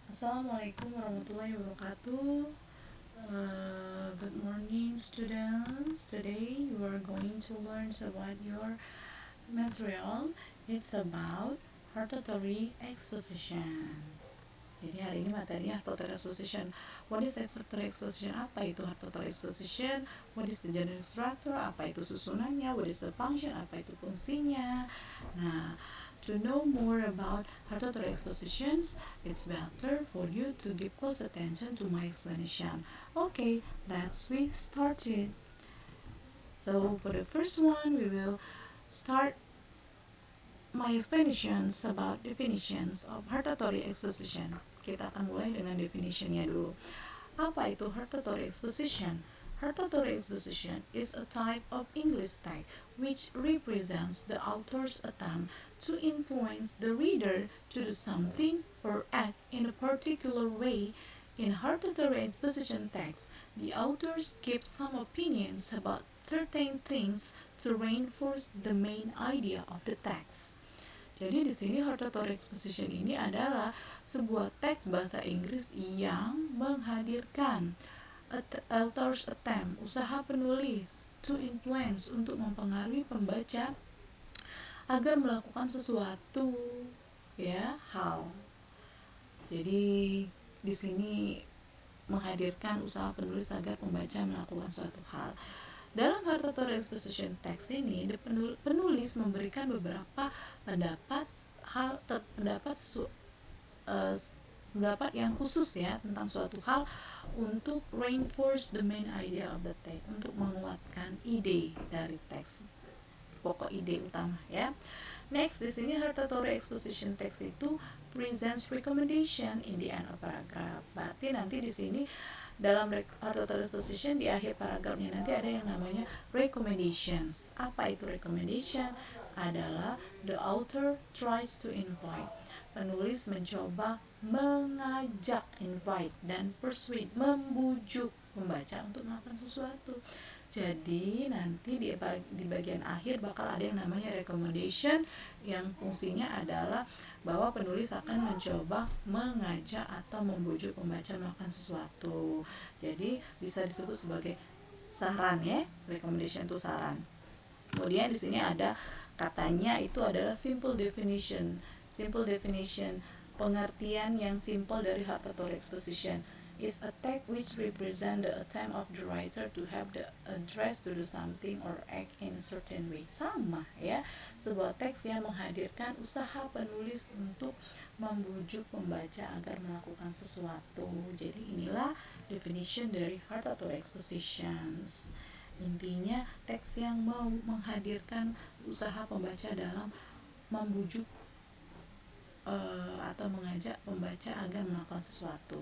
Assalamualaikum warahmatullahi wabarakatuh. Good morning, students. Today you are going to learn about your material. It's about hortatory exposition. Jadi hari ini materinya hortatory exposition. What is hortatory exposition? Apa itu hortatory exposition? What is the general structure? Apa itu susunannya? What is the function? Apa itu fungsinya? Nah, to know more about hortatory expositions, it's better for you to give close attention to my explanation. Okay, let's we start it. So for the first one, we will start my explanations about definitions of hortatory exposition. Kita akan mulai dengan definitionnya dulu. Apa itu hortatory exposition? Hortatory exposition is a type of English text which represents the author's attempt to influence the reader to do something or act in a particular way. In hortatory exposition text, the authors give some opinions about certain things to reinforce the main idea of the text. Jadi di sini hortatory exposition ini adalah sebuah teks bahasa Inggris yang menghadirkan author's attempt, usaha penulis to influence, untuk mempengaruhi pembaca agar melakukan sesuatu hal. Jadi di sini menghadirkan usaha penulis agar pembaca melakukan suatu hal. Dalam hortatory exposition text ini, penulis memberikan beberapa pendapat yang khusus tentang suatu hal untuk reinforce the main idea of the text, untuk menguatkan ide dari teks, pokok ide utama Next, di sini hortatory exposition text itu presents recommendation in the end of paragraph. Berarti nanti di sini dalam hortatory exposition di akhir paragrafnya nanti ada yang namanya recommendations. Apa itu recommendation? Adalah the author tries to invite. Penulis mencoba mengajak, invite, dan persuade, membujuk pembaca untuk melakukan sesuatu. Jadi nanti di bagian akhir bakal ada yang namanya recommendation, yang fungsinya adalah bahwa penulis akan mencoba mengajak atau membujuk pembaca melakukan sesuatu. Jadi bisa disebut sebagai saran recommendation itu saran. Kemudian di sini ada katanya itu adalah simple definition. Simple definition, pengertian yang simple dari hortatory exposition is a text which represent the attempt of the writer to have the address to do something or act in a certain way. Sama sebuah teks yang menghadirkan usaha penulis untuk membujuk pembaca agar melakukan sesuatu. Jadi inilah definition dari hortatory expositions. Intinya teks yang mau menghadirkan usaha pembaca dalam membujuk atau mengajak pembaca agar melakukan sesuatu.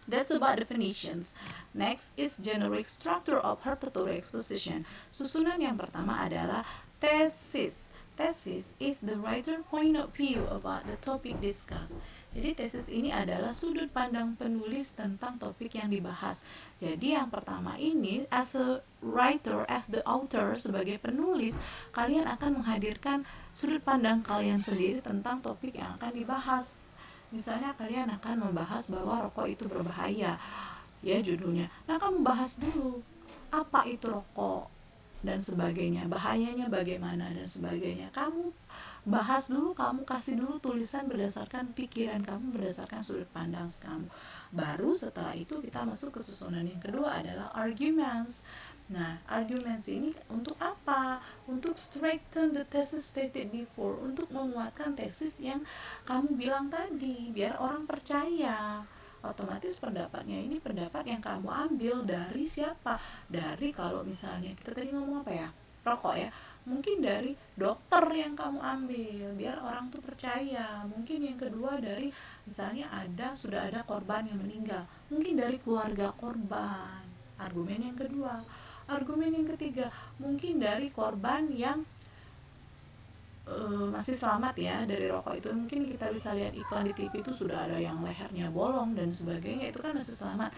That's about definitions. Next is generic structure of hortatory exposition. Susunan yang pertama adalah thesis. Thesis is the writer point of view about the topic discussed. Jadi tesis ini adalah sudut pandang penulis tentang topik yang dibahas. Jadi yang pertama ini, as a writer, as the author, sebagai penulis, kalian akan menghadirkan sudut pandang kalian sendiri tentang topik yang akan dibahas. Misalnya kalian akan membahas bahwa rokok itu berbahaya, judulnya. Nah, kamu bahas dulu apa itu rokok dan sebagainya, bahayanya bagaimana dan sebagainya. Kamu bahas dulu, kamu kasih dulu tulisan berdasarkan pikiran kamu, berdasarkan sudut pandang kamu. Baru setelah itu kita masuk ke susunan yang kedua adalah arguments. Nah, arguments ini untuk apa? Untuk strengthen the thesis stated before, untuk menguatkan tesis yang kamu bilang tadi, biar orang percaya. Otomatis pendapatnya ini pendapat yang kamu ambil dari siapa? Dari, kalau misalnya kita tadi ngomong apa rokok mungkin dari dokter yang kamu ambil, biar orang tuh percaya. Mungkin yang kedua dari, misalnya sudah ada korban yang meninggal, mungkin dari keluarga korban, argumen yang kedua. Argumen yang ketiga, mungkin dari korban yang masih selamat dari rokok itu. Mungkin kita bisa lihat iklan di TV itu sudah ada yang lehernya bolong dan sebagainya, itu kan masih selamat.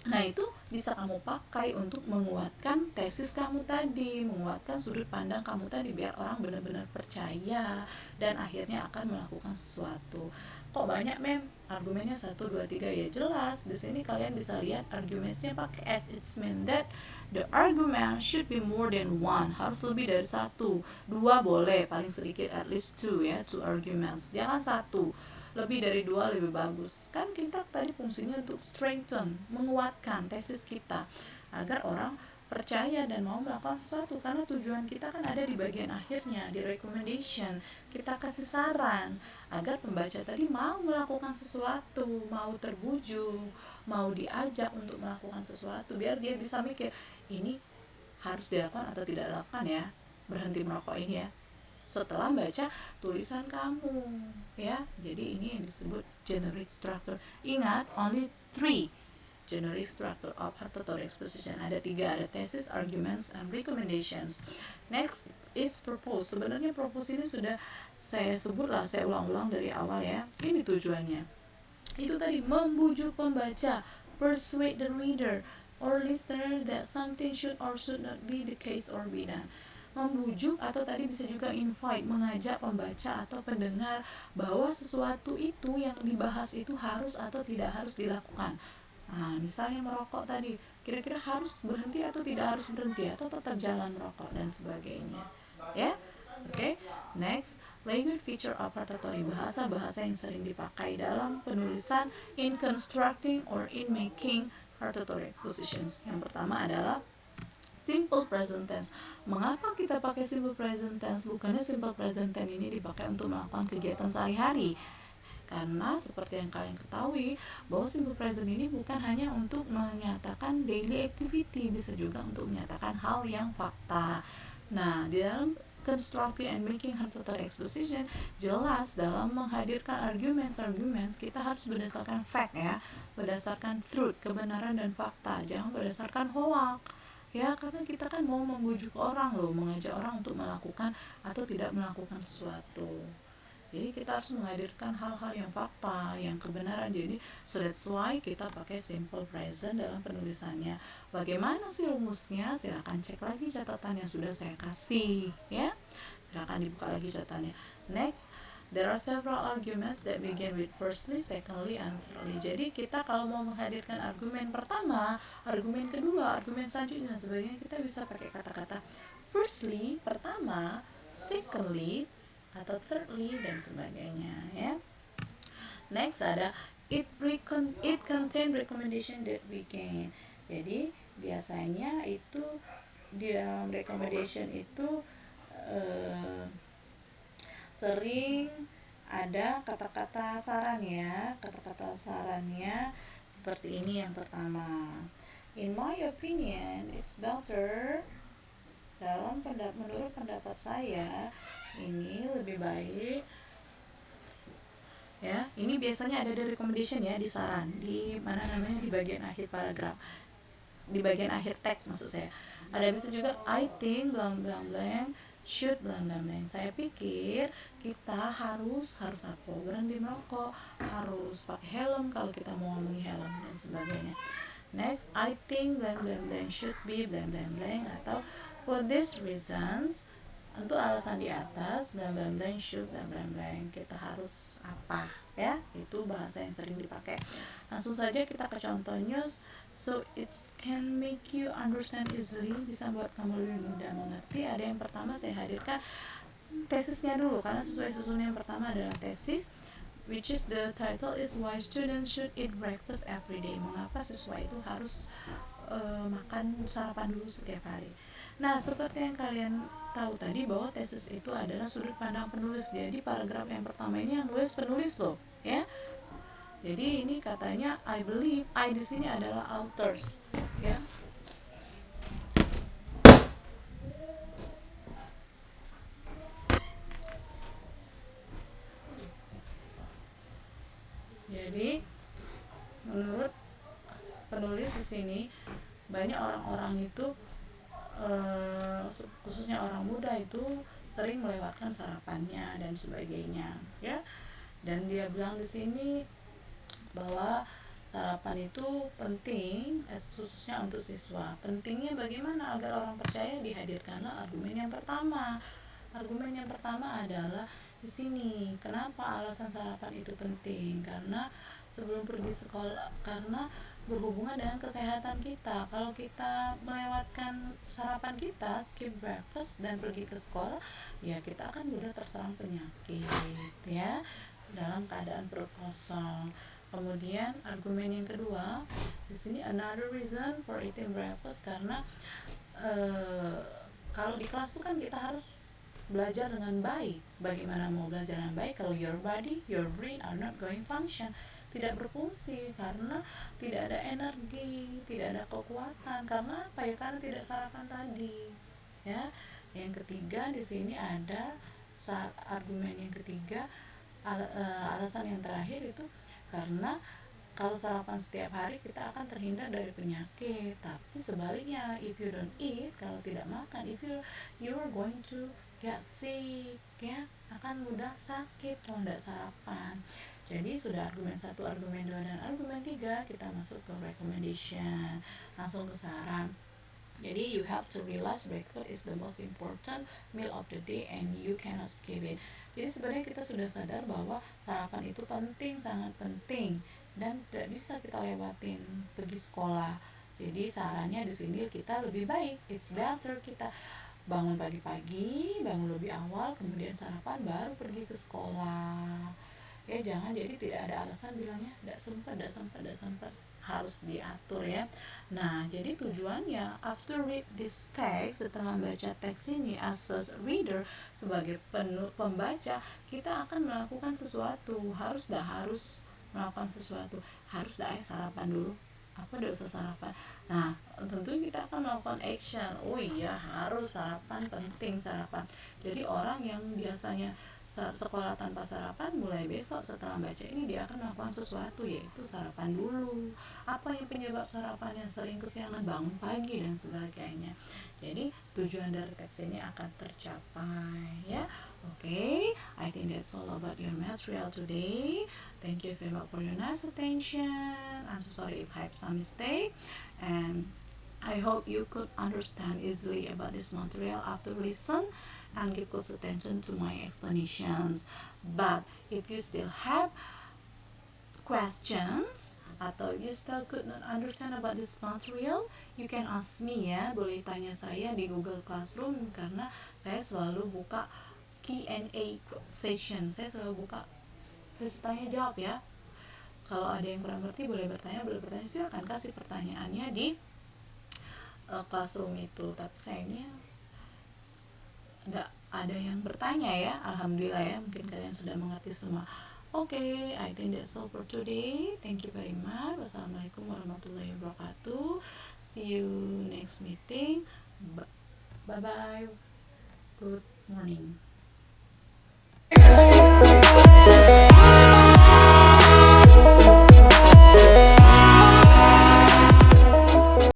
Nah, itu bisa kamu pakai untuk menguatkan tesis kamu tadi, menguatkan sudut pandang kamu tadi, biar orang benar-benar percaya dan akhirnya akan melakukan sesuatu. Kok banyak argumennya 1, 2, 3 ya jelas. Di sini kalian bisa lihat argumennya pakai S. It's mean that the argument should be more than one. Harus lebih dari 1. 2 boleh, paling sedikit at least 2 ya, 2 arguments. Jangan 1. Lebih dari 2 lebih bagus. Kan kita tadi fungsinya untuk strengthen, menguatkan tesis kita agar orang percaya dan mau melakukan sesuatu, karena tujuan kita kan ada di bagian akhirnya, di recommendation. Kita kasih saran agar pembaca tadi mau melakukan sesuatu, mau terbujuk, mau diajak untuk melakukan sesuatu, biar dia bisa mikir ini harus dilakukan atau tidak dilakukan ya, berhenti merokok ini ya, setelah baca tulisan kamu ya. Jadi ini yang disebut generic structure. Ingat, only 3 generic structure of rhetoric exposition. Ada 3, ada thesis, arguments, and recommendations. Next is purpose. Sebenarnya purpose ini sudah saya sebut lah, saya ulang-ulang dari awal ya. Ini tujuannya. Itu tadi membujuk pembaca, persuade the reader or listener that something should or should not be the case or be done. Membujuk atau tadi bisa juga invite, mengajak pembaca atau pendengar bahwa sesuatu itu yang dibahas itu harus atau tidak harus dilakukan. Nah, misalnya merokok tadi, kira-kira harus berhenti atau tidak harus berhenti, atau tetap jalan merokok dan sebagainya. Ya, oke. Next, language feature of rhetoric, bahasa-bahasa yang sering dipakai dalam penulisan in constructing or in making rhetoric expositions. Yang pertama adalah simple present tense. Mengapa kita pakai simple present tense? Bukannya simple present tense ini dipakai untuk melakukan kegiatan sehari-hari. Karena seperti yang kalian ketahui bahwa simple present ini bukan hanya untuk menyatakan daily activity, bisa juga untuk menyatakan hal yang fakta. Nah, di dalam constructing and making rhetoric exposition, jelas dalam menghadirkan arguments kita harus berdasarkan fact ya, berdasarkan truth, kebenaran dan fakta, jangan berdasarkan hoax ya, karena kita kan mau membujuk orang loh, mengajak orang untuk melakukan atau tidak melakukan sesuatu. Jadi kita harus menghadirkan hal-hal yang fakta, yang kebenaran. Jadi so that's why kita pakai simple present dalam penulisannya. Bagaimana sih rumusnya? Silakan cek lagi catatan yang sudah saya kasih ya. Silakan dibuka lagi catatannya. Next, there are several arguments that begin with firstly, secondly, and thirdly. Jadi kita kalau mau menghadirkan argumen pertama, argumen kedua, argumen selanjutnya dan sebagainya, kita bisa pakai kata-kata firstly, pertama, secondly, atau thirdly dan sebagainya ya. Next ada it contain recommendation that we can. Jadi biasanya itu di dalam recommendation itu sering ada kata-kata saran ya. Kata-kata sarannya seperti ini. Yang pertama, in my opinion it's better, menurut pendapat saya ini lebih baik ya. Ini biasanya ada di recommendation ya, di saran, di mana namanya, di bagian akhir paragraf, di bagian akhir teks maksud saya. Ada bisa juga I think blank blank blank should blank blank blank. Saya pikir kita harus apa, berhenti merokok, harus pakai helm kalau kita mau ngomongin helm dan sebagainya. Next, I think blank blank blank should be blank blank blank, atau for these reasons, untuk alasan di atas blank blank blank should blank blank blank, kita harus apa ya. Itu bahasa yang sering dipakai. Langsung saja kita ke contohnya. So it can make you understand easily, bisa buat kamu lebih mudah mengerti. Ada yang pertama saya hadirkan tesisnya dulu, karena sesuai susunnya. Yang pertama adalah tesis, which is the title is why students should eat breakfast every day. Mengapa siswa itu harus makan sarapan dulu setiap hari. Nah, seperti yang kalian tahu tadi bahwa tesis itu adalah sudut pandang penulis. Jadi paragraf yang pertama ini yang nulis penulis loh, ya. Jadi ini katanya I believe, I di sini adalah authors, ya. Jadi menurut penulis di sini banyak orang-orang itu khususnya orang muda itu sering melewatkan sarapannya dan sebagainya ya. Dan dia bilang di sini bahwa sarapan itu penting, khususnya untuk siswa. Pentingnya bagaimana agar orang percaya? Dihadirkanlah argumen yang pertama. Argumen yang pertama adalah di sini, kenapa alasan sarapan itu penting? Karena sebelum pergi sekolah, karena berhubungan dengan kesehatan kita. Kalau kita melewatkan sarapan kita, skip breakfast dan pergi ke sekolah, ya kita akan mudah terserang penyakit ya, dalam keadaan perut kosong. Kemudian argumen yang kedua, di sini another reason for eating breakfast, karena kalau di kelas tuh kan kita harus belajar dengan baik. Bagaimana mau belajar dengan baik kalau your body, your brain are not going function, tidak berfungsi karena tidak ada energi, tidak ada kekuatan. Karena apa ya? Karena tidak sarapan tadi. Ya. Yang ketiga di sini ada argumen yang ketiga, alasan yang terakhir itu karena kalau sarapan setiap hari kita akan terhindar dari penyakit. Tapi sebaliknya, if you don't eat, kalau tidak makan, if you are going to get sick, ya, akan mudah sakit kalau tidak sarapan. Jadi sudah argumen 1, argumen 2, dan argumen 3, kita masuk ke recommendation, langsung ke saran. Jadi you have to realize breakfast is the most important meal of the day and you cannot skip it. Jadi sebenarnya kita sudah sadar bahwa sarapan itu penting, sangat penting, dan tidak bisa kita lewatin pergi sekolah. Jadi sarannya di sini kita lebih baik, it's better kita bangun pagi-pagi, bangun lebih awal, kemudian sarapan baru pergi ke sekolah. Ya jangan jadi tidak ada alasan bilangnya tidak sempat, harus diatur ya. Nah jadi tujuannya after read this text, setelah membaca teks ini as a reader, sebagai pembaca, kita akan melakukan sesuatu. Harus melakukan sesuatu, harus sarapan dulu, apa udah usah sarapan. Nah tentunya kita akan melakukan action. Oh iya, harus sarapan, penting sarapan. Jadi orang yang biasanya sekolah tanpa sarapan, mulai besok setelah baca ini dia akan melakukan sesuatu, yaitu sarapan dulu. Apa yang penyebab sarapan yang sering kesiangan, bangun pagi dan sebagainya. Jadi tujuan dari teks ini akan tercapai ya. Okay, I think that's all about your material today. Thank you very much for your nice attention. I'm so sorry if I have some mistake, and I hope you could understand easily about this material after listen and give close attention to my explanations. But if you still have questions atau you still could not understand about this material, you can ask me ya, boleh tanya saya di Google Classroom, karena saya selalu buka Q&A session, saya selalu buka sesi tanya jawab ya. Kalau ada yang kurang ngerti boleh bertanya, silakan kasih pertanyaannya di Classroom itu. Tapi sayangnya nggak ada yang bertanya ya, alhamdulillah ya, mungkin kalian sudah mengerti semua. Okay, I think that's all for today. Thank you very much. Wassalamualaikum warahmatullahi wabarakatuh. See you next meeting. Bye bye. Good morning.